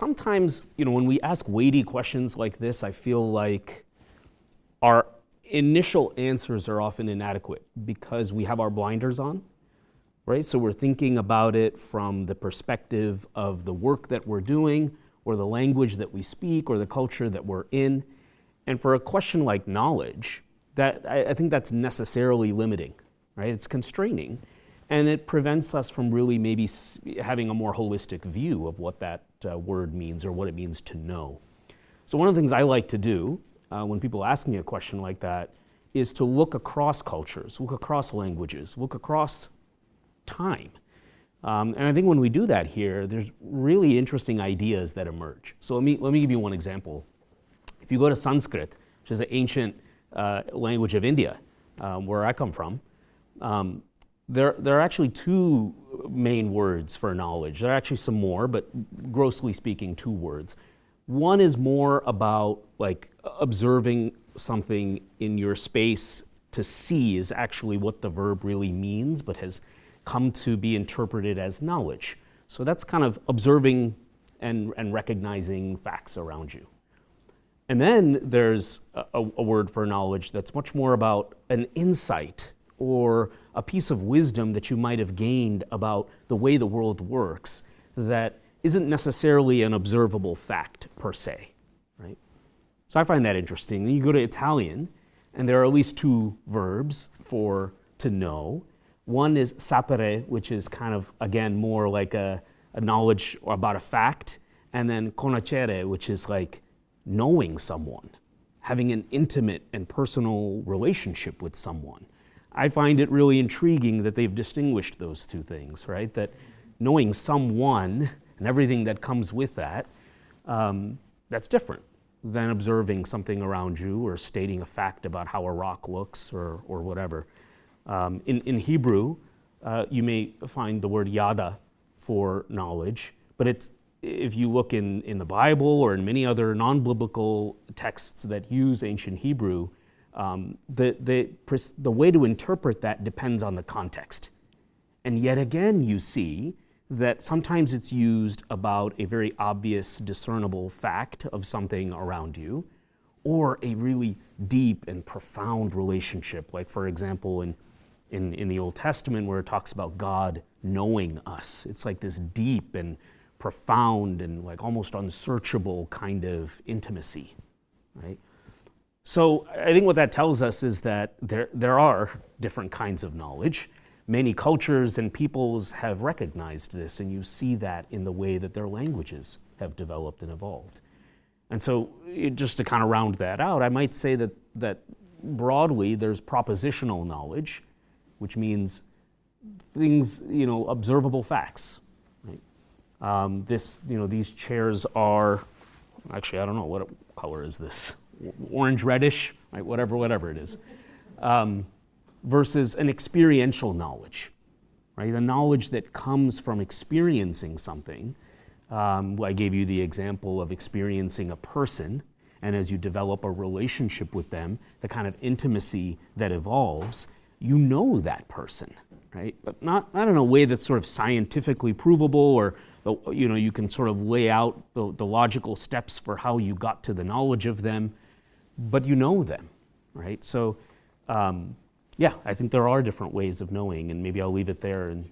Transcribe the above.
sometimes, when we ask weighty questions like this, I feel like our initial answers are often inadequate because we have our blinders on, right? So we're thinking about it from the perspective of the work that we're doing, or the language that we speak, or the culture that we're in. And for a question like knowledge, I think that's necessarily limiting, right? It's constraining, and it prevents us from really maybe having a more holistic view of what that word means or what it means to know. So one of the things I like to do when people ask me a question like that is to look across cultures, look across languages, look across time. And I think when we do that here, there's really interesting ideas that emerge. So let me give you one example. If you go to Sanskrit, which is the ancient language of India, where I come from, there are actually two main words for knowledge. There are actually some more, but grossly speaking, two words. One is more about like observing something in your space to see is actually what the verb really means, but has come to be interpreted as knowledge. So that's kind of observing and recognizing facts around you. And then there's a word for knowledge that's much more about an insight or a piece of wisdom that you might have gained about the way the world works that isn't necessarily an observable fact per se, right? So I find that interesting. Then you go to Italian, and there are at least two verbs for to know. One is sapere, which is kind of, again, more like a knowledge about a fact, and then conoscere, which is like knowing someone, having an intimate and personal relationship with someone. I find it really intriguing that they've distinguished those two things, right? That knowing someone and everything that comes with that, that's different than observing something around you or stating a fact about how a rock looks or whatever. In Hebrew, you may find the word yada for knowledge, but if you look in the Bible or in many other non-biblical texts that use ancient Hebrew, the way to interpret that depends on the context. And yet again, you see that sometimes it's used about a very obvious, discernible fact of something around you, or a really deep and profound relationship, like, for example, in the Old Testament where it talks about God knowing us. It's like this deep and profound and like almost unsearchable kind of intimacy, right? So I think what that tells us is that there are different kinds of knowledge. Many cultures and peoples have recognized this, and you see that in the way that their languages have developed and evolved. And so just to kind of round that out, I might say that broadly there's propositional knowledge, which means things, observable facts. Right? These chairs are, actually, I don't know, what color is this? Orange, reddish, right? Whatever it is. Versus an experiential knowledge, right? The knowledge that comes from experiencing something. I gave you the example of experiencing a person, and as you develop a relationship with them, the kind of intimacy that evolves, you know that person, right? But not in a way that's sort of scientifically provable, or you can sort of lay out the logical steps for how you got to the knowledge of them, but you know them, right? So, I think there are different ways of knowing, and maybe I'll leave it there and